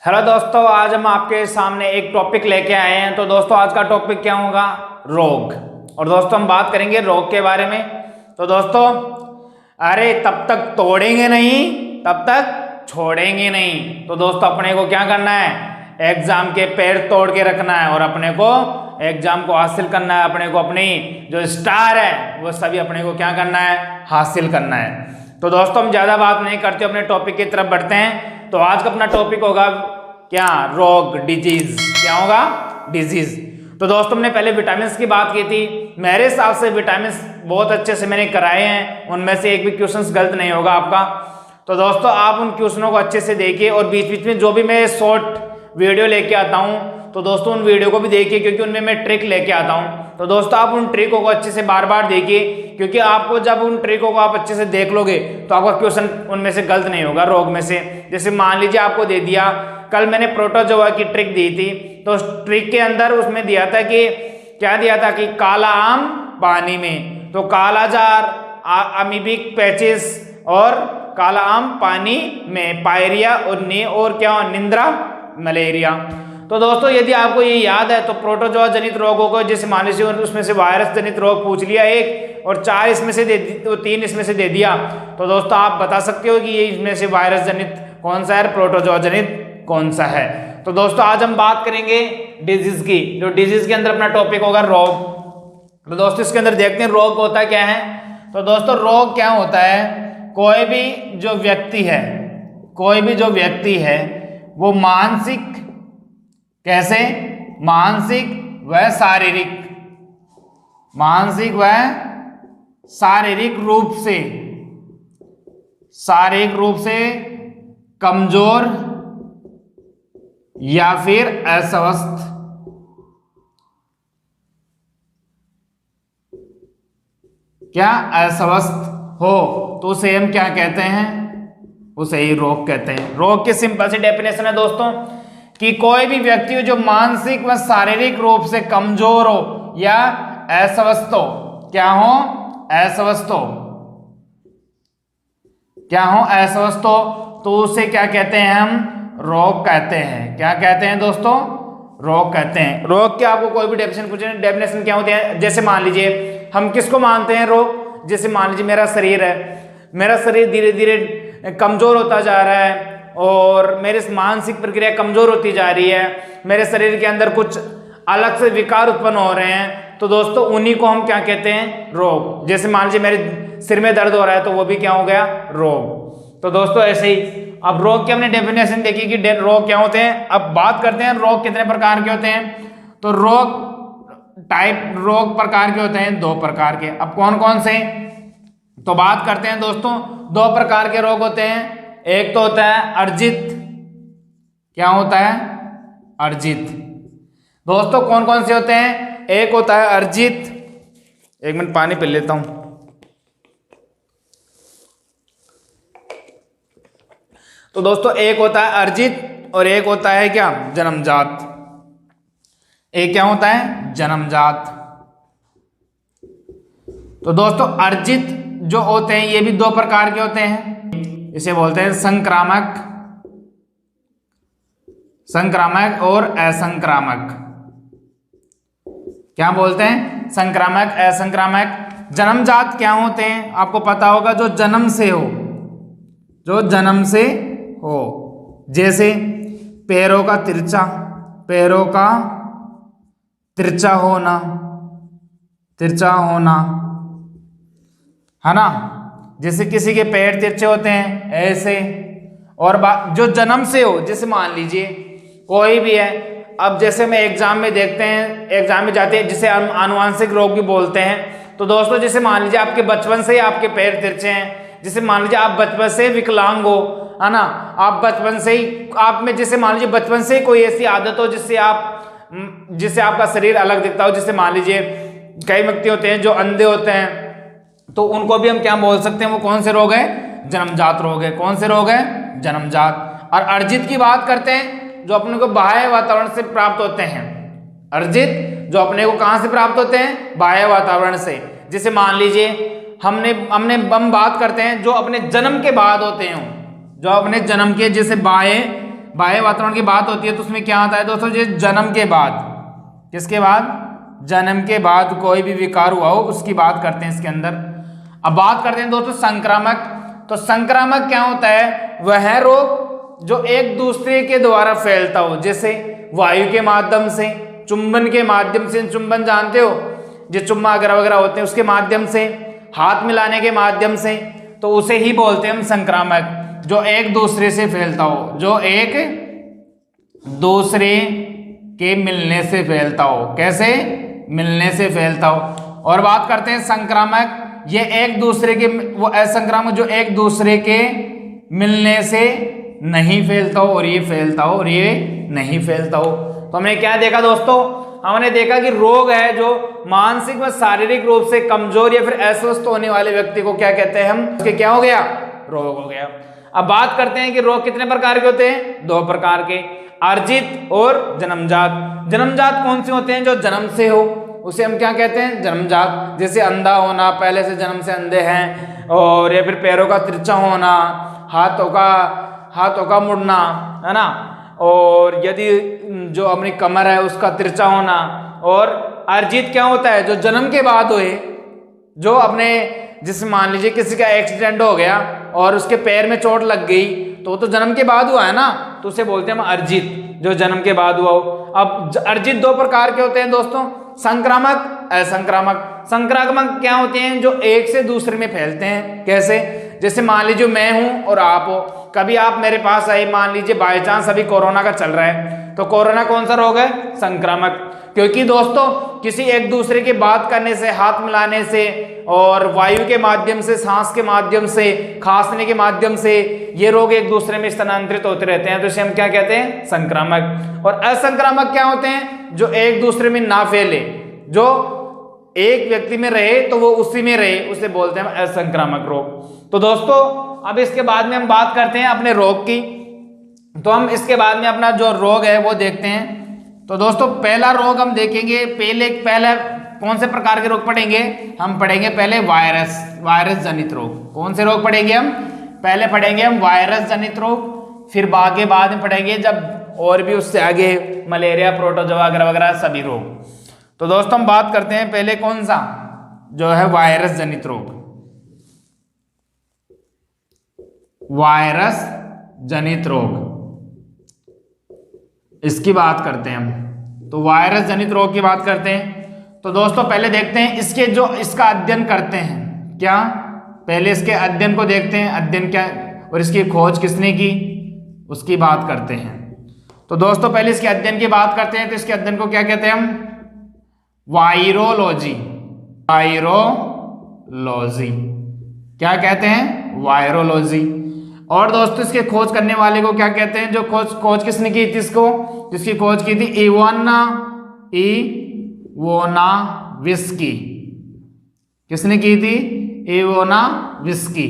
Hello दोस्तों, आज हम आपके सामने एक टॉपिक लेके आए हैं। तो दोस्तों आज का टॉपिक क्या होगा? रोग। और दोस्तों हम बात करेंगे रोग के बारे में। तो दोस्तों अरे तब तक तोड़ेंगे नहीं तब तक छोड़ेंगे नहीं। तो दोस्तों अपने को क्या करना है? एग्जाम के पैर तोड़ के रखना है और अपने को एग्जाम को हासिल करना है। अपने को अपनी जो स्टार है वो सभी अपने को क्या करना है? हासिल करना है। तो दोस्तों हम ज़्यादा बात नहीं करते, अपने टॉपिक की तरफ बढ़ते हैं। तो आज का अपना टॉपिक होगा क्या? रोग, डिजीज। क्या होगा? डिजीज। तो दोस्तों हमने पहले विटामिन की बात की थी। मेरे हिसाब से विटामिन बहुत अच्छे से मैंने कराए हैं, उनमें से एक भी क्वेश्चन गलत नहीं होगा आपका। तो दोस्तों आप उन क्वेश्चनों को अच्छे से देखिए और बीच बीच में जो भी मैं शॉर्ट वीडियो लेके आता हूँ तो दोस्तों उन वीडियो को भी देखिए, क्योंकि उनमें मैं ट्रिक लेके आता हूँ। तो दोस्तों आप उन ट्रिकों को अच्छे से बार बार देखिए, क्योंकि आपको जब उन ट्रिकों को आप अच्छे से देख लोगे तो आपका क्वेश्चन उनमें से गलत नहीं होगा रोग में से। जैसे मान लीजिए आपको दे दिया, कल मैंने प्रोटोजोआ की ट्रिक दी थी, तो ट्रिक के अंदर उसमें दिया था कि क्या दिया था कि काला आम पानी में, तो काला जार, अमीबिक पैचेस और काला आम पानी में, पायरिया और क्या निंद्रा मलेरिया। तो दोस्तों यदि आपको ये याद है तो प्रोटोजोआ जनित रोगों को जैसे मान लीजिए उसमें से वायरस जनित रोग पूछ लिया एक, और 4 इसमें से तो 3 इसमें से दे दिया, तो दोस्तों आप बता सकते हो कि ये इसमें से वायरस जनित कौन सा है, प्रोटोजोआ जनित कौन सा है। तो दोस्तों आज हम बात करेंगे डिजीज की। जो डिजीज के अंदर अपना टॉपिक होगा रोग। तो दोस्तों इसके अंदर देखते हैं रोग होता क्या है। तो दोस्तों रोग क्या होता है? कोई भी जो व्यक्ति है वो मानसिक, कैसे? मानसिक व शारीरिक रूप से कमजोर या फिर अस्वस्थ, अस्वस्थ हो तो उसे हम क्या कहते हैं? उसे ही रोग कहते हैं। रोग की सिंपल सी डेफिनेशन है दोस्तों कि कोई भी व्यक्ति हो जो मानसिक व शारीरिक रूप से कमजोर हो या अस्वस्थ हो। क्या हो? अस्वस्थ हो तो उसे क्या कहते हैं? हम रोग कहते हैं। क्या कहते हैं दोस्तों? रोग कहते हैं। रोग की आपको कोई भी डेफिनेशन पूछे, डेफिनेशन क्या होती है? जैसे मान लीजिए हम किसको मानते हैं रोग? जैसे मान लीजिए मेरा शरीर है, मेरा शरीर धीरे धीरे कमजोर होता जा रहा है और मेरी मानसिक प्रक्रिया कमजोर होती जा रही है, मेरे शरीर के अंदर कुछ अलग से विकार उत्पन्न हो रहे हैं, तो दोस्तों उन्हीं को हम क्या कहते हैं? रोग। जैसे मान लीजिए मेरे सिर में दर्द हो रहा है तो वो भी क्या हो गया? रोग। तो दोस्तों ऐसे ही अब रोग की हमने डेफिनेशन देखी कि रोग क्या होते हैं। अब बात करते हैं रोग कितने प्रकार के होते हैं। तो रोग प्रकार के होते हैं 2 प्रकार के। अब कौन कौन से? तो बात करते हैं दोस्तों, 2 प्रकार के रोग होते हैं। एक तो होता है अर्जित। क्या होता है? अर्जित। दोस्तों कौन कौन से होते हैं? एक होता है अर्जित, 1 मिनट पानी पी लेता हूं। तो दोस्तों एक होता है अर्जित और एक होता है क्या? जन्मजात। एक क्या होता है? जन्मजात। तो दोस्तों अर्जित जो होते हैं ये भी 2 प्रकार के होते हैं। इसे बोलते हैं संक्रामक और असंक्रामक। क्या बोलते हैं? संक्रामक, असंक्रामक। जन्मजात क्या होते हैं? आपको पता होगा, जो जन्म से हो, जैसे पैरों का तिरछा होना है ना, जैसे किसी के पैर तिरछे होते हैं ऐसे। और जो जन्म से हो, जैसे मान लीजिए कोई भी है, अब जैसे मैं एग्जाम में जाते हैं जिसे हम आनुवंशिक रोग भी बोलते हैं। तो दोस्तों जैसे मान लीजिए आपके बचपन से ही आपके पैर तिरछे हैं, जैसे मान लीजिए आप बचपन से विकलांग हो, है ना, आप बचपन से ही आप में जैसे मान लीजिए बचपन से ही कोई ऐसी आदत हो जिससे आपका शरीर अलग दिखता हो। जैसे मान लीजिए कई व्यक्ति होते हैं जो अंधे होते हैं, तो उनको भी हम क्या बोल सकते हैं? वो कौन से रोग है? जन्मजात रोग है। कौन से रोग है? जन्मजात। और अर्जित की बात करते हैं, जो अपने को बाह्य वातावरण से प्राप्त होते हैं। अर्जित जो अपने को कहां से प्राप्त होते हैं? बाह्य वातावरण से। जैसे मान लीजिए हम बात करते हैं जो अपने जन्म के बाद होते हैं, जो अपने जन्म के जैसे बाह्य बाह्य वातावरण की बात होती है तो उसमें क्या आता है दोस्तों, ये जन्म के बाद, किसके बाद, जन्म के बाद कोई भी विकार हुआ हो उसकी बात करते हैं इसके अंदर। अब बात करते हैं दोस्तों संक्रामक। तो संक्रामक क्या होता है, वह रोग जो एक दूसरे के द्वारा फैलता हो, जैसे वायु के माध्यम से, चुंबन के माध्यम से, चुंबन जानते हो, जो चुम्मा वगैरह वगैरह होते हैं उसके माध्यम से, हाथ मिलाने के माध्यम से, तो उसे ही बोलते हैं हम संक्रामक, जो एक दूसरे से फैलता हो, जो एक दूसरे के मिलने से फैलता हो। कैसे, मिलने से फैलता हो। और बात करते हैं संक्रामक, ये एक दूसरे के, वो असंक्रामक जो एक दूसरे के मिलने से नहीं फैलता हो और ये फैलता हो और ये नहीं फैलता हो। तो हमने क्या देखा दोस्तों, हमने देखा कि रोग है जो मानसिक व शारीरिक रूप से कमजोर या फिर अस्वस्थ होने वाले व्यक्ति को क्या कहते हैं हम, उसके क्या हो गया, रोग हो गया। अब बात करते हैं कि रोग कितने प्रकार के होते हैं, 2 प्रकार के, अर्जित और जन्मजात। जन्मजात कौन से होते हैं, जो जन्म से हो उसे हम क्या कहते हैं, जन्मजात। जैसे अंधा होना, पहले से जन्म से अंधे हैं, और या फिर पैरों का तिरछा होना, हाथों का मुड़ना, है ना, और यदि जो अपनी कमर है उसका तिरछा होना। और अर्जित क्या होता है, जो जन्म के बाद हुए, जो अपने, जिसमें मान लीजिए किसी का एक्सीडेंट हो गया और उसके पैर में चोट लग गई, तो जन्म के बाद हुआ है ना, तो उसे बोलते हैं हम अर्जित, जो जन्म के बाद हुआ हो। अब अर्जित 2 प्रकार के होते हैं दोस्तों, संक्रामक, असंक्रामक। संक्रामक क्या होते हैं, जो एक से दूसरे में फैलते हैं। कैसे, जैसे मान लीजिए मैं हूं और आप हो, कभी आप मेरे पास आए, मान लीजिए बाय चांस अभी कोरोना का चल रहा है, तो कोरोना कौन सा रोग है, संक्रामक। क्योंकि दोस्तों किसी एक दूसरे की बात करने से, हाथ मिलाने से, और वायु के माध्यम से, सांस के माध्यम से, खांसने के माध्यम से ये रोग एक दूसरे में स्थानांतरित होते रहते हैं, तो इसे हम क्या कहते हैं, संक्रामक। और असंक्रामक क्या होते हैं, जो एक दूसरे में ना फैले, जो एक व्यक्ति में रहे तो वो उसी में रहे, उसे बोलते हैं असंक्रामक रोग। तो दोस्तों अब इसके बाद में हम बात करते हैं अपने रोग की। तो हम इसके बाद में अपना जो रोग है वो देखते हैं। तो दोस्तों पहला रोग हम देखेंगे, पहले कौन से प्रकार के रोग पढ़ेंगे, हम पढ़ेंगे पहले वायरस जनित रोग। कौन से रोग पढ़ेंगे हम, पहले पढ़ेंगे हम वायरस जनित रोग, फिर बाद में पढ़ेंगे जब और भी उससे आगे मलेरिया, प्रोटोजोआ वगैरह वगैरह सभी रोग। तो दोस्तों हम बात करते हैं पहले कौन सा, जो है वायरस जनित रोग। वायरस जनित रोग, इसकी बात करते हैं हम। तो वायरस जनित रोग की बात करते हैं। तो दोस्तों पहले देखते हैं इसका अध्ययन करते हैं क्या, पहले इसके अध्ययन को देखते हैं, अध्ययन क्या और इसकी खोज किसने की, उसकी बात करते हैं। तो दोस्तों पहले इसके अध्ययन की बात करते हैं। तो इसके अध्ययन को क्या कहते हैं हम, वायरोलॉजी। वायरोलॉजी क्या कहते हैं, वायरोलॉजी। और दोस्तों इसके खोज करने वाले को क्या कहते हैं, जो खोज किसने की थी इसको, जिसकी खोज की थी इवानोविस्की। किसने की थी, इवानोविस्की।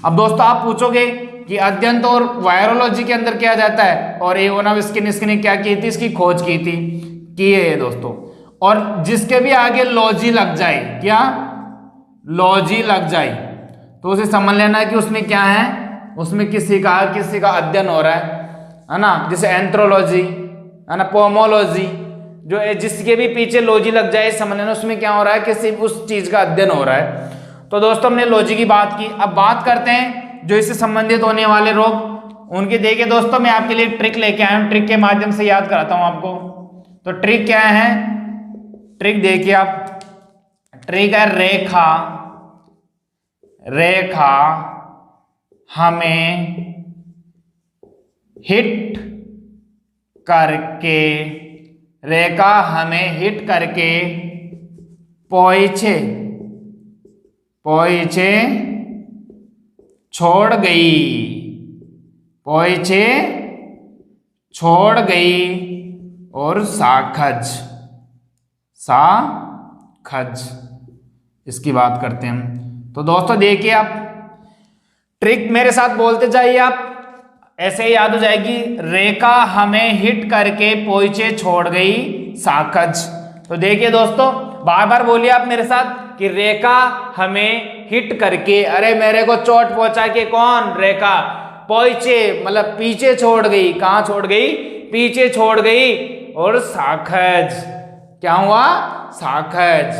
अब दोस्तों आप पूछोगे कि अध्ययन तो और वायरोलॉजी के अंदर किया जाता है, और इवानोविस्की ने क्या की थी, इसकी खोज की थी, की है दोस्तों। और जिसके भी आगे लॉजी लग जाए, क्या लॉजी लग जाए, तो उसे समझ लेना है कि उसमें क्या है, उसमें किसी का अध्ययन हो रहा है ना। जैसे एंथ्रोलॉजी है ना, पोमोलॉजी, जो जिसके भी पीछे लॉजी लग जाए समझ लेना उसमें क्या हो रहा है, किसी उस चीज का अध्ययन हो रहा है। तो दोस्तों हमने लॉजी की बात की। अब बात करते हैं जो इससे संबंधित होने वाले रोग, उनके देखिए दोस्तों मैं आपके लिए ट्रिक लेके आया हूं, ट्रिक के माध्यम से याद कराता हूं आपको। तो ट्रिक क्या है, ट्रिक देखिए आप, ट्रिक है रेखा हमें हिट करके, रेखा हमें हिट करके पीछे छोड़ गई और साखज इसकी बात करते हैं हम। तो दोस्तों देखिए आप ट्रिक मेरे साथ बोलते जाइए, आप ऐसे ही याद हो जाएगी। रेखा हमें हिट करके पीछे छोड़ गई साखज। तो देखिए दोस्तों बार बार बोलिए आप मेरे साथ कि रेखा हमें हिट करके, अरे मेरे को चोट पहुंचा के कौन, रेखा, पोइचे मतलब पीछे छोड़ गई, कहां छोड़ गई, पीछे छोड़ गई। और साखज, क्या हुआ, साखज।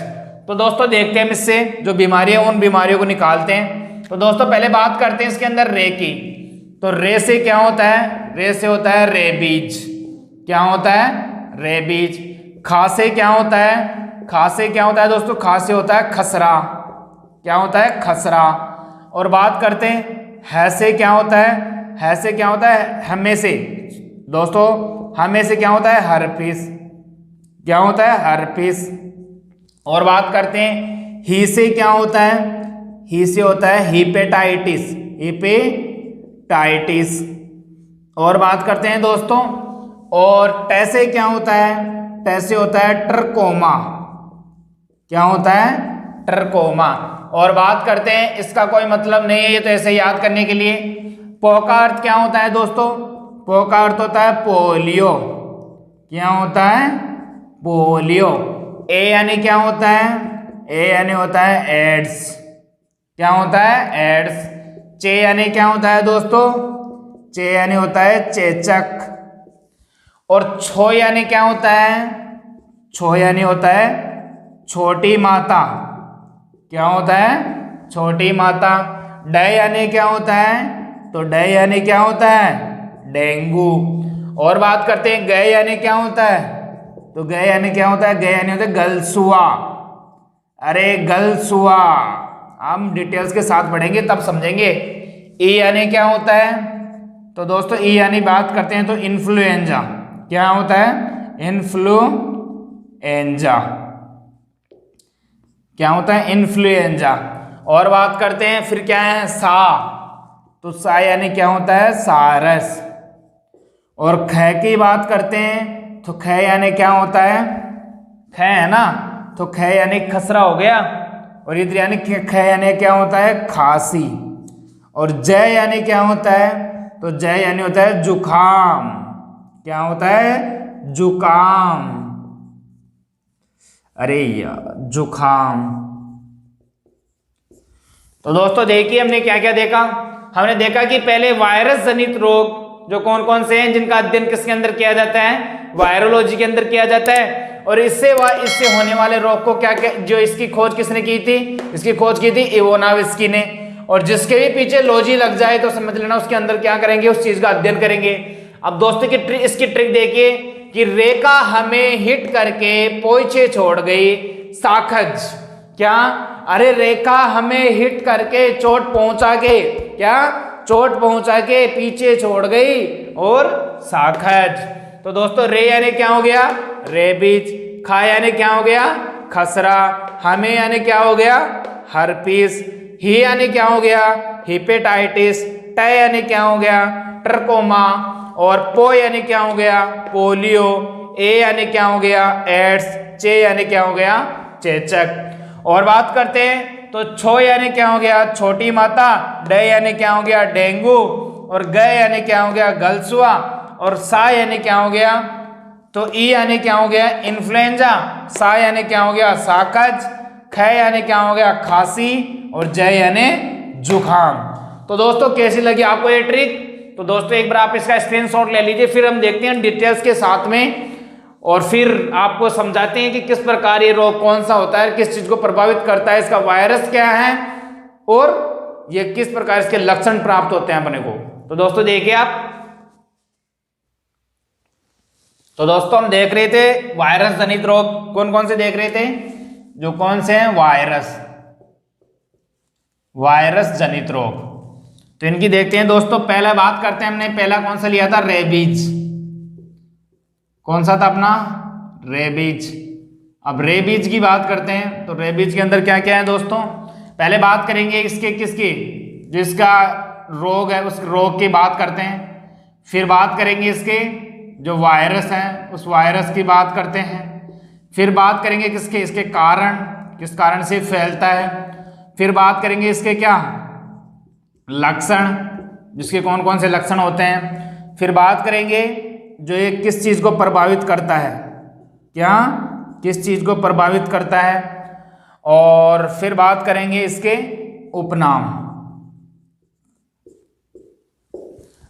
तो दोस्तों देखते हैं इससे जो बीमारियां, उन बीमारियों को निकालते हैं। तो दोस्तों पहले बात करते हैं इसके अंदर रे की। तो रे से क्या होता है, रे से होता है रेबीज। क्या होता है, रेबीज। खा से क्या होता है, खा से क्या होता है दोस्तों, खा से होता है खसरा। क्या होता है, खसरा। और बात करते हैं है से क्या होता है, है से क्या होता है, हमें से। दोस्तों हमें से क्या होता है, हर्पिस। क्या होता है, हर्पिस। और बात करते हैं ही से क्या होता है, ही से होता है हिपेटाइटिस, हिपेटाइटिस। और बात करते हैं दोस्तों, और टे से क्या होता है, टे से होता है ट्रकोमा। क्या होता है, ट्रकोमा। और बात करते हैं, इसका कोई मतलब नहीं है, ये तो ऐसे याद करने के लिए। पो का अर्थ क्या होता है दोस्तों, पो का अर्थ होता है पोलियो। क्या होता है, पोलियो। ए यानी क्या होता है, ए यानी होता है एड्स। क्या होता है, एड्स। चे यानी क्या होता है दोस्तों, चे यानी होता है चेचक। और छो यानी क्या होता है, छो यानी होता है छोटी माता। क्या होता है, छोटी माता। डे यानी क्या होता है, तो डे यानी क्या होता है, डेंगू। और बात करते हैं गए यानी क्या होता है, तो गए यानी क्या होता है, गए यानी होता है गलसुआ। अरे गलसुआ, हम डिटेल्स के साथ पढ़ेंगे तब समझेंगे। ई यानी क्या होता है, तो दोस्तों ई यानी बात करते हैं तो इन्फ्लुएंजा। क्या होता है, इन्फ्लुएंजा। क्या होता है, इन्फ्लुएंजा। और बात करते हैं फिर क्या है, सा। तो सा यानी क्या होता है, सारस। और ख की बात करते हैं तो ख यानी क्या होता है, ख है ना, तो ख यानी खसरा हो गया। और इधर यानी ख यानी क्या होता है, खांसी। और जय यानी क्या होता है, तो जय यानी होता है जुखाम। क्या होता है, जुकाम। अरे यार, जुखाम। तो दोस्तों देखिए हमने क्या क्या देखा। हमने देखा कि पहले वायरस जनित रोग जो कौन कौन से हैं, जिनका अध्ययन किसके अंदर किया जाता है, वायरोलॉजी के अंदर किया जाता है। और इससे होने वाले रोग को क्या क्या, जो इसकी खोज किसने की थी, इसकी खोज की थी इवोनाविस्की ने। और जिसके भी पीछे लॉजी लग जाए तो समझ लेना उसके अंदर क्या करेंगे, उस चीज का अध्ययन करेंगे। अब दोस्तों की इसकी ट्रिक देखिए कि रेखा हमें हिट करके पोइछे छोड़ गई, साखज। क्या, अरे रेखा हमें हिट करके चोट पहुंचा के, क्या, चोट पहुंचा के पीछे छोड़ गई, और साखज। तो दोस्तों रे यानी क्या हो गया, रेबीज। खा यानी क्या हो गया, खसरा। हमें यानी क्या हो गया, हर्पीस। ही यानी क्या हो गया, हिपेटाइटिस। टे यानी क्या हो गया, ट्रकोमा। और पो यानी क्या हो गया, पोलियो। ए यानी क्या हो गया, एड्स। चे यानी क्या हो गया, चेचक। और बात करते हैं तो छो यानी क्या हो गया, छोटी माता। डे यानी क्या हो गया, डेंगू। और गए यानी क्या हो गया, गलसुआ। और सा यानी क्या हो गया, तो ई यानी क्या हो गया, इन्फ्लुएंजा। सा यानी क्या हो गया, साकज। ख यानी क्या हो गया, खांसी। और जय यानी जुखाम। तो दोस्तों कैसी लगी आपको ये ट्रिक? तो दोस्तों एक बार आप इसका स्क्रीनशॉट ले लीजिए, फिर हम देखते हैं डिटेल्स के साथ में, और फिर आपको समझाते हैं कि किस प्रकार ये रोग कौन सा होता है, किस चीज को प्रभावित करता है, इसका वायरस क्या है, और ये किस प्रकार इसके लक्षण प्राप्त होते हैं अपने को। तो दोस्तों देखिए आप, तो दोस्तों हम देख रहे थे वायरस जनित रोग कौन कौन से देख रहे थे, जो कौन से हैं, वायरस जनित रोग। तो इनकी देखते हैं दोस्तों। पहला बात करते हैं, हमने पहला कौन सा लिया था, रेबीज। कौन सा था अपना, रेबीज। अब रेबीज की बात करते हैं तो रेबीज के अंदर क्या क्या है दोस्तों। पहले बात करेंगे इसके किसकी, जिसका रोग है उस रोग की बात करते हैं। फिर बात करेंगे इसके जो वायरस है उस वायरस की बात करते हैं। फिर बात करेंगे किसके, इसके कारण, किस कारण से फैलता है। फिर बात करेंगे इसके क्या लक्षण, जिसके कौन कौन से लक्षण होते हैं। फिर बात करेंगे जो ये किस चीज को प्रभावित करता है, क्या किस चीज को प्रभावित करता है। और फिर बात करेंगे इसके उपनाम।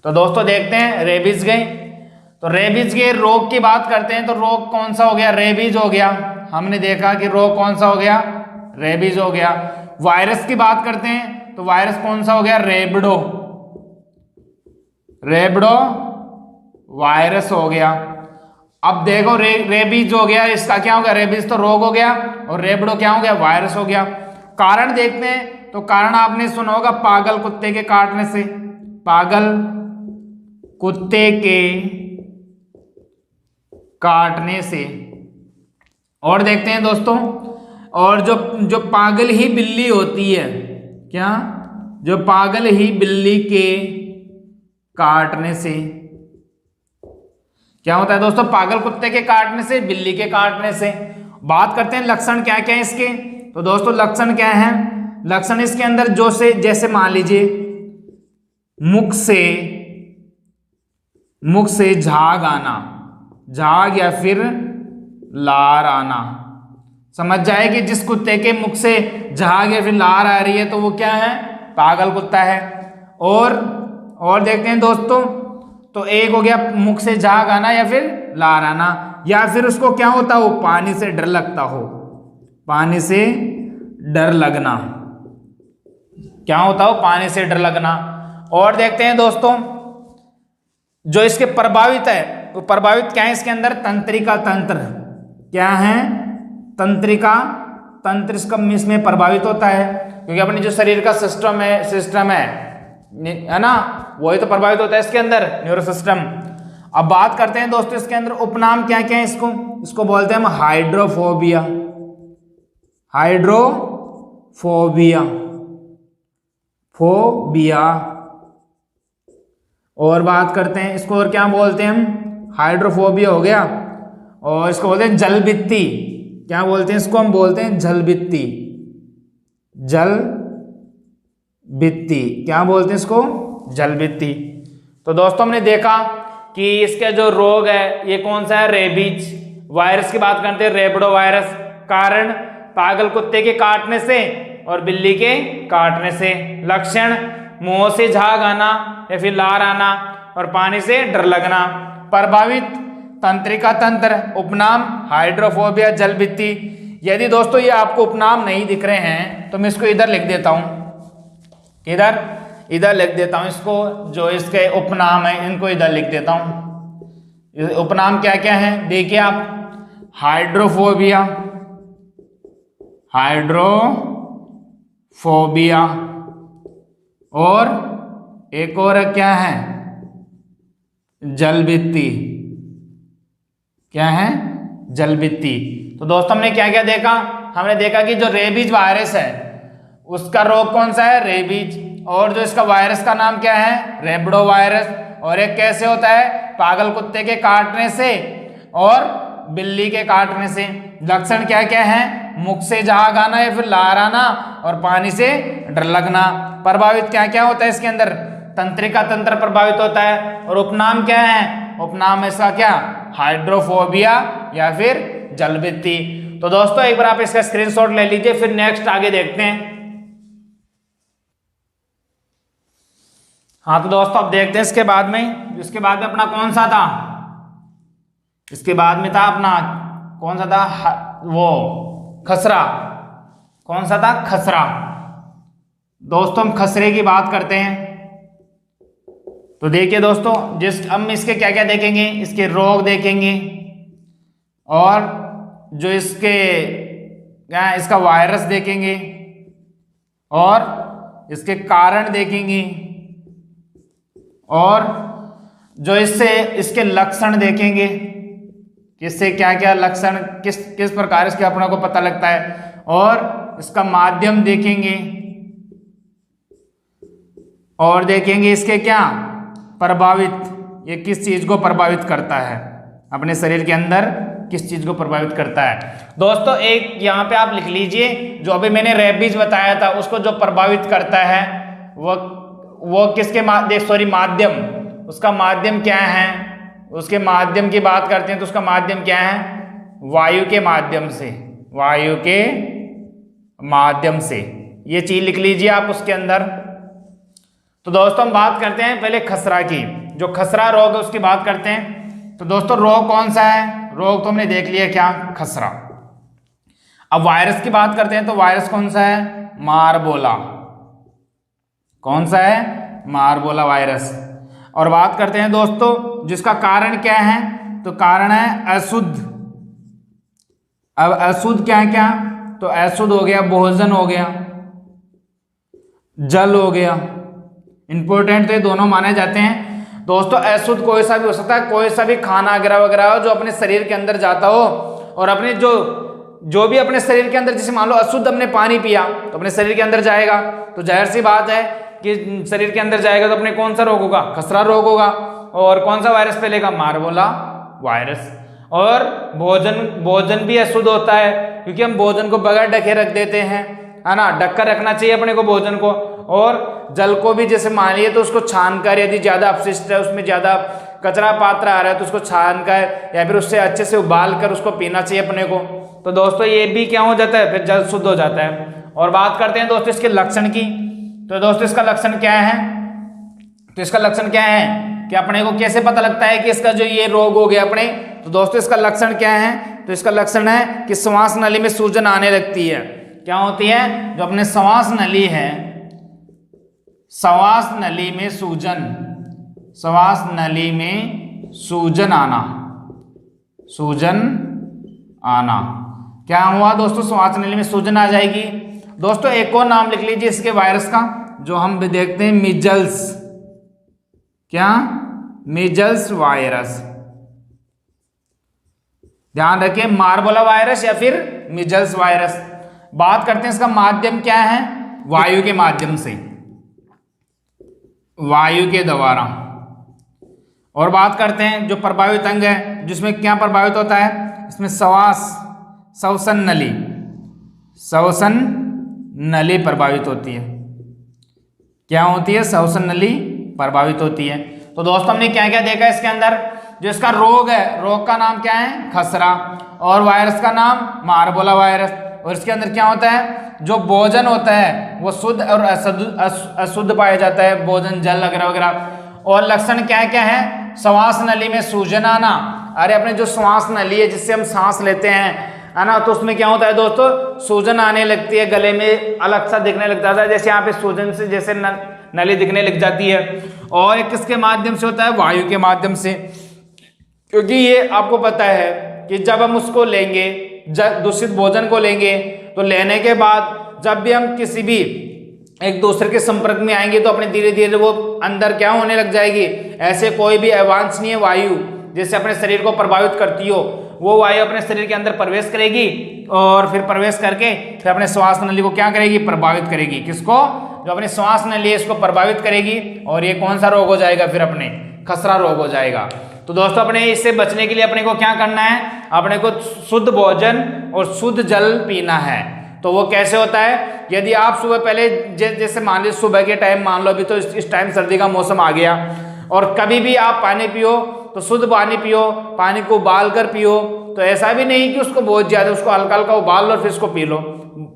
तो दोस्तों देखते हैं रेबीज गए, तो रेबीज के रोग की बात करते हैं तो रोग कौन सा हो गया, रेबीज हो गया। हमने देखा कि रोग कौन सा हो गया, रेबीज हो गया। वायरस की बात करते हैं तो वायरस कौन सा हो गया, रेबडो, रेबडो वायरस हो गया। अब देखो रेबीज हो गया, इसका क्या हो गया, रेबीज तो रोग हो गया और रेबडो क्या हो गया, वायरस हो गया। कारण देखते हैं तो कारण आपने सुना होगा पागल कुत्ते के काटने से, पागल कुत्ते के काटने से। और देखते हैं दोस्तों, और जो पागल ही बिल्ली होती है, क्या, जो पागल ही बिल्ली के काटने से क्या होता है दोस्तों, पागल कुत्ते के काटने से, बिल्ली के काटने से। बात करते हैं लक्षण क्या क्या है इसके, तो दोस्तों लक्षण क्या है, लक्षण इसके अंदर जो से जैसे मान लीजिए मुख से झाग आना, झाग या फिर लार आना। समझ जाए कि जिस कुत्ते के मुख से झाग या फिर लार आ रही है तो वो क्या है, पागल कुत्ता है। और देखते हैं दोस्तों, तो एक हो गया मुख से झाग आना या फिर लार आना, या फिर उसको क्या होता हो, पानी से डर लगता हो, पानी से डर लगना, क्या होता हो, पानी से डर लगना। और देखते हैं दोस्तों, जो इसके प्रभावित है, तो प्रभावित क्या है इसके अंदर, तंत्रिका तंत्र, क्या है, तंत्रिका तंत्र इसमें प्रभावित होता है, क्योंकि अपने जो शरीर का सिस्टम है ना, वही तो प्रभावित होता है इसके अंदर, न्यूरो सिस्टम। अब बात करते हैं दोस्तों इसके अंदर उपनाम क्या क्या है, इसको बोलते हैं हम हाइड्रोफोबिया, हाइड्रोफोबिया, फोबिया। और बात करते हैं इसको, और क्या बोलते हैं हम, हाइड्रोफोबिया हो गया। और इसको बोलते हैं जलबित्ती, क्या बोलते हैं इसको, हम बोलते हैं जलबित्ती, जलबित्ती, क्या बोलते हैं इसको, जलबित्ती। तो दोस्तों हमने देखा कि इसका जो रोग है ये कौन सा है, रेबीज। वायरस की बात करते हैं, रेबडो वायरस। कारण पागल कुत्ते के काटने से और बिल्ली के काटने से। लक्षण मुंह से झाग आना या फिर लार आना और पानी से डर लगना। प्रभावित तंत्रिका तंत्र। उपनाम हाइड्रोफोबिया, जलबित्ती। यदि दोस्तों ये आपको उपनाम नहीं दिख रहे हैं तो मैं इसको इधर लिख देता हूं, इधर लिख देता हूं इसको, जो इसके उपनाम है इनको इधर लिख देता हूं। उपनाम क्या क्या है देखिए आप, हाइड्रोफोबिया, हाइड्रोफोबिया, और एक और क्या है, जलबित्ती, क्या है, जलबित्ती। तो दोस्तों हमने क्या क्या देखा, हमने देखा कि जो रेबीज वायरस है उसका रोग कौन सा है, रेबीज। और जो इसका वायरस का नाम क्या है, रेबडो वायरस। और एक कैसे होता है, पागल कुत्ते के काटने से और बिल्ली के काटने से। लक्षण क्या क्या है, मुख से झाग आना या फिर लार आना और पानी से डर लगना। प्रभावित क्या क्या होता है इसके अंदर, तंत्रिका तंत्र प्रभावित होता है। और उपनाम क्या है, उपनाम इसका क्या, हाइड्रोफोबिया या फिर जलबित्ती। तो दोस्तों एक बार आप इसका स्क्रीनशॉट ले लीजिए, फिर नेक्स्ट आगे देखते हैं। हाँ तो दोस्तों अब देखते हैं इसके बाद में अपना कौन सा था, इसके बाद में था अपना कौन सा था, वो खसरा। कौन सा था, खसरा। दोस्तों हम खसरे की बात करते हैं तो देखिए दोस्तों, हम इसके क्या क्या देखेंगे, इसके रोग देखेंगे और जो इसके क्या इसका वायरस देखेंगे और इसके कारण देखेंगे और जो इसके लक्षण देखेंगे, किससे क्या क्या लक्षण, किस प्रकार इसके अपने को पता लगता है, और इसका माध्यम देखेंगे और देखेंगे इसके क्या प्रभावित, ये किस चीज को प्रभावित करता है, अपने शरीर के अंदर किस चीज को प्रभावित करता है। दोस्तों एक यहाँ पे आप लिख लीजिए, जो अभी मैंने रेबीज बताया था उसको जो प्रभावित करता है वो किसके माध्यम, उसका माध्यम क्या है, उसके माध्यम की बात करते हैं तो उसका माध्यम क्या है, वायु के माध्यम से, वायु के माध्यम से। ये चीज लिख लीजिए आप उसके अंदर। तो दोस्तों हम बात करते हैं पहले खसरा की, जो खसरा रोग है उसकी बात करते हैं। तो दोस्तों रोग कौन सा है? रोग तो हमने देख लिया क्या, खसरा। अब वायरस की बात करते हैं, तो वायरस कौन सा है? मारबोला। कौन सा है? मारबोला वायरस। और बात करते हैं दोस्तों जिसका कारण क्या है, तो कारण है अशुद्ध। अब अशुद्ध क्या है? क्या तो अशुद्ध हो गया, भोजन हो गया, जल हो गया। इंपॉर्टेंट तो ये दोनों माने जाते हैं दोस्तों। अशुद्ध कोई सा भी हो सकता है, कोई सा भी खाना वगैरह हो जो अपने शरीर के अंदर जाता हो, और अपने जो भी अपने शरीर के अंदर, जैसे मान लो अशुद्ध हमने पानी पिया तो अपने शरीर के अंदर जाएगा, तो जाहिर सी बात है कि शरीर के अंदर जाएगा तो अपने कौन सा रोग होगा? खसरा रोग होगा। और कौन सा वायरस फैलेगा? मारबोला वायरस। और भोजन भी अशुद्ध होता है, क्योंकि हम भोजन को बगैर ढके रख देते हैं, है ना। ढककर रखना चाहिए अपने को भोजन को। और जल को भी जैसे मान लिए तो उसको छानकर, यदि ज्यादा अपशिष्ट है, उसमें ज्यादा कचरा पात्र आ रहा है तो उसको छानकर या फिर उससे अच्छे से उबाल कर उसको पीना चाहिए अपने को। तो दोस्तों ये भी क्या हो जाता है? फिर जल शुद्ध हो जाता है। और बात करते हैं दोस्तों इसके लक्षण की। तो दोस्तों इसका लक्षण क्या है? तो इसका लक्षण क्या है कि अपने को कैसे पता लगता है कि इसका जो ये रोग हो गया अपने? तो दोस्तों इसका लक्षण क्या है? तो इसका लक्षण है कि श्वास नली में सूजन आने लगती है। क्या होती है? जो अपने श्वास नली है, श्वास नली में सूजन, श्वास नली में सूजन आना, सूजन आना। क्या हुआ दोस्तों? श्वास नली में सूजन आ जाएगी। दोस्तों एक और नाम लिख लीजिए इसके वायरस का, जो हम भी देखते हैं, मीजल्स। क्या? Measles virus. ध्यान रखिए, मारबोला वायरस या फिर मीजल्स वायरस। बात करते हैं इसका माध्यम क्या है? वायु के माध्यम से, वायु के द्वारा। और बात करते हैं जो प्रभावित अंग है, जिसमें क्या प्रभावित होता है? इसमें श्वसन नली, श्वसन नली प्रभावित होती है। क्या होती है? श्वसन नली प्रभावित होती है। तो दोस्तों हमने क्या क्या देखा इसके अंदर? जो इसका रोग है, रोग का नाम क्या है? खसरा। और वायरस का नाम मारबोला वायरस। और इसके अंदर क्या होता है? जो भोजन होता है वो शुद्ध और अशुद्ध पाया जाता है, भोजन, जल वगैरह वगैरह। और लक्षण क्या क्या है? श्वास नली में सूजन आना। अरे अपने जो श्वास नली है जिससे हम सांस लेते हैं, है ना, तो उसमें क्या होता है दोस्तों? सूजन आने लगती है, गले में अलग सा दिखने लग जाता है, जैसे यहाँ पे सूजन से जैसे नली दिखने लग जाती है। और एक किसके माध्यम से होता है? वायु के माध्यम से। क्योंकि ये आपको पता है कि जब हम उसको लेंगे, दूषित भोजन को लेंगे, तो लेने के बाद जब भी हम किसी भी एक दूसरे के संपर्क में आएंगे तो अपने धीरे धीरे वो अंदर क्या होने लग जाएगी? ऐसे कोई भी अवांछनीय वायु जैसे अपने शरीर को प्रभावित करती हो, वो वायु अपने शरीर के अंदर प्रवेश करेगी, और फिर प्रवेश करके फिर अपने श्वास नली को क्या करेगी? प्रभावित करेगी। किसको? जो अपनी श्वास नली है इसको प्रभावित करेगी। और ये कौन सा रोग हो जाएगा? फिर अपने खसरा रोग हो जाएगा। तो दोस्तों अपने इससे बचने के लिए अपने को क्या करना है? अपने को शुद्ध भोजन और शुद्ध जल पीना है। तो वो कैसे होता है? यदि आप सुबह पहले जैसे मान लीजिए सुबह के टाइम, मान लो अभी तो इस टाइम सर्दी का मौसम आ गया, और कभी भी आप पानी पियो तो शुद्ध पानी पियो, पानी को उबाल कर पियो। तो ऐसा भी नहीं कि उसको बहुत ज्यादा, उसको हल्का हल्का उबाल लो फिर उसको पी लो।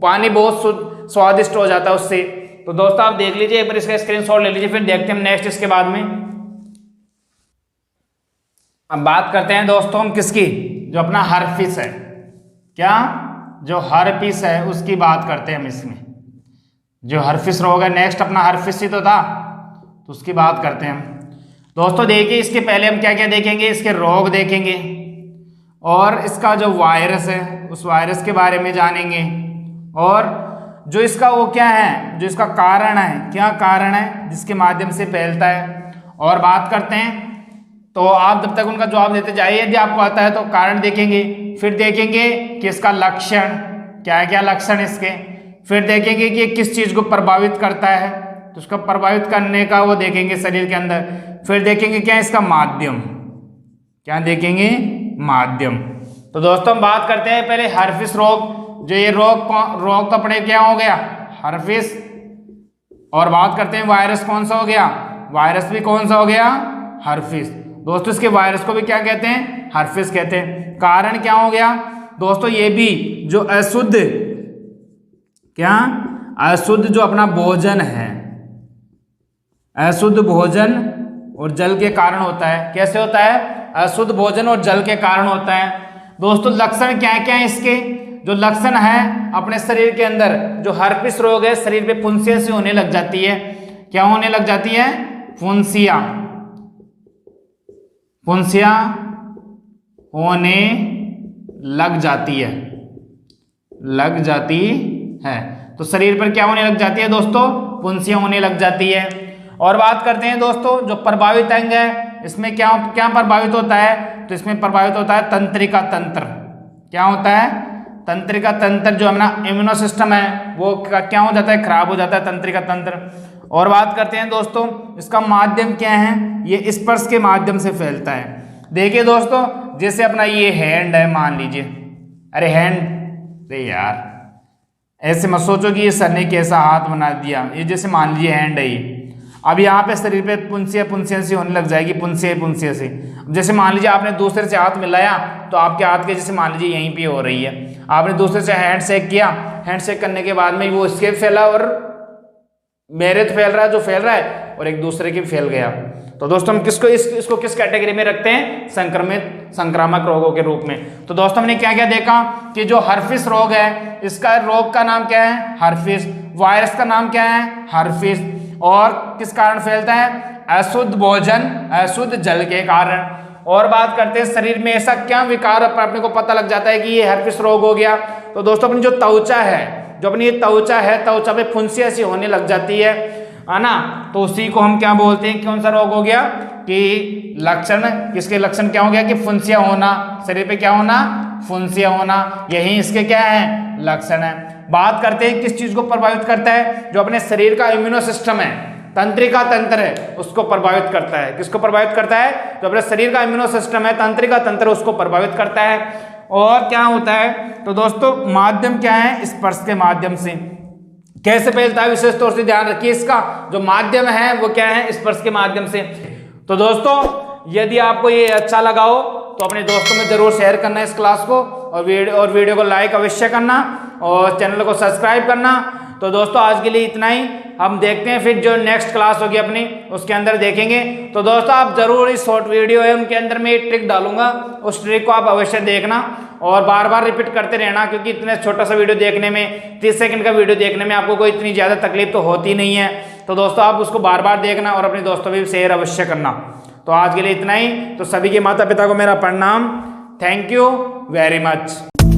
पानी बहुत शुद्ध स्वादिष्ट हो जाता है उससे। तो दोस्तों आप देख लीजिए, एक बार इसका स्क्रीनशॉट ले लीजिए, फिर देखते हैं हम नेक्स्ट इसके बाद में। अब बात करते हैं दोस्तों हम किसकी? जो अपना हर्पिस है। क्या? जो हर्पिस है उसकी बात करते हैं हम इसमें। जो हर्पिस रोग है, नेक्स्ट अपना हर्पिस ही तो था, तो उसकी बात करते हैं हम। दोस्तों देखिए, इसके पहले हम क्या क्या देखेंगे? इसके रोग देखेंगे, और इसका जो वायरस है उस वायरस के बारे में जानेंगे, और जो इसका वो क्या है, जो इसका कारण है, क्या कारण है जिसके माध्यम से फैलता है, और बात करते हैं। तो आप जब तक उनका जवाब देते जाइए, यदि आपको आता है तो कारण देखेंगे, फिर देखेंगे कि इसका लक्षण क्या है, क्या लक्षण इसके, फिर देखेंगे कि किस चीज को प्रभावित करता है, तो उसका प्रभावित करने का वो देखेंगे शरीर के अंदर, फिर देखेंगे क्या इसका माध्यम, क्या देखेंगे? माध्यम। तो दोस्तों हम बात करते हैं पहले हर्पिस रोग। जो ये रोग तो अपने क्या हो गया? हर्पिस। और बात करते हैं वायरस कौन सा हो गया? वायरस भी कौन सा हो गया? हर्पिस। दोस्तों इसके वायरस को भी क्या कहते हैं? हर्पिस कहते हैं। कारण क्या हो गया दोस्तों? ये भी जो अशुद्ध, क्या अशुद्ध जो अपना भोजन है, अशुद्ध भोजन और जल के कारण होता है। कैसे होता है? अशुद्ध भोजन और जल के कारण होता है। दोस्तों लक्षण क्या क्या है इसके? जो लक्षण है अपने शरीर के अंदर जो हर्पिस रोग है, शरीर पे फुंसियां सी होने लग जाती है। क्या होने लग जाती है? फुंसियां होने लग जाती है। तो शरीर पर क्या होने लग जाती है दोस्तों? फुंसियां होने लग जाती है। और बात करते हैं दोस्तों जो प्रभावित अंग है, इसमें क्या प्रभावित होता है? तो इसमें प्रभावित होता है तंत्रिका तंत्र। क्या होता है? तंत्रिका तंत्र। जो हमारा इम्यूनो सिस्टम है वो क्या हो जाता है? खराब हो जाता है तंत्रिका तंत्र। और बात करते हैं दोस्तों इसका माध्यम क्या है? ये स्पर्श के माध्यम से फैलता है। देखिए दोस्तों जैसे अपना ये हैंड है, मान लीजिए, अरे हैंड, अरे यार ऐसे मत सोचो कि ये सर ने कैसा हाथ बना दिया। ये जैसे मान लीजिए हैंड है ये, अब यहाँ पे शरीर पे पुंसियां सी होने लग जाएगी, पुंसियां सी। जैसे मान लीजिए आपने दूसरे से हाथ मिलाया तो आपके हाथ के जैसे मान लीजिए यहीं पे हो रही है। आपने दूसरे से हैंड शेक किया, हैंड शेक करने के बाद में वो इसके फैला और मेरे तो फैल रहा है, जो फैल रहा है, और एक दूसरे के फैल गया। तो दोस्तों हम इसको किस कैटेगरी में रखते हैं? संक्रामक रोगों के रूप में। तो दोस्तों हमने क्या क्या देखा कि जो हर्पिस रोग है, इसका रोग का नाम क्या है? हर्पिस। वायरस का नाम क्या है? हर्पिस। और किस कारण फैलता है? अशुद्ध भोजन, अशुद्ध जल के कारण। और बात करते हैं शरीर में ऐसा क्या विकार अपने को पता लग जाता है कि ये हर्पिस रोग हो गया? तो दोस्तों अपनी जो त्वचा है, जो अपनी त्वचा है, त्वचा पे फुंसियां सी होने लग जाती है ना। तो उसी को हम क्या बोलते हैं? कौन सा रोग हो गया? कि लक्षण, किसके लक्षण क्या हो गया? कि फुंसियां होना, शरीर पे क्या होना? फुंसियां होना। यही इसके क्या है? लक्षण है। बात करते हैं किस चीज को प्रभावित करता है? जो अपने शरीर का इम्यूनो सिस्टम है, तंत्रिका तंत्र है, उसको प्रभावित करता है। किसको प्रभावित करता है? जो अपने शरीर का इम्यूनो सिस्टम है, तंत्रिका तंत्र, उसको प्रभावित करता है। और क्या होता है? तो दोस्तों माध्यम क्या है? स्पर्श के माध्यम से। कैसे फैलता है? विशेष तौर से ध्यान रखिए, इसका जो माध्यम है वो क्या है? स्पर्श के माध्यम से। तो दोस्तों यदि आपको ये अच्छा लगा हो तो अपने दोस्तों में जरूर शेयर करना इस क्लास को, और वीडियो को लाइक अवश्य करना, और चैनल को सब्सक्राइब करना। तो दोस्तों आज के लिए इतना ही। हम देखते हैं फिर जो नेक्स्ट क्लास होगी अपनी, उसके अंदर देखेंगे। तो दोस्तों आप जरूर इस शॉर्ट वीडियो है उनके अंदर मैं एक ट्रिक डालूंगा, उस ट्रिक को आप अवश्य देखना और बार बार रिपीट करते रहना, क्योंकि इतने छोटा सा वीडियो देखने में, 30 सेकंड का वीडियो देखने में आपको कोई इतनी ज़्यादा तकलीफ तो होती नहीं है। तो दोस्तों आप उसको बार बार देखना और अपने दोस्तों में भी शेयर अवश्य करना। तो आज के लिए इतना ही। तो सभी के माता पिता को मेरा प्रणाम। Thank you very much.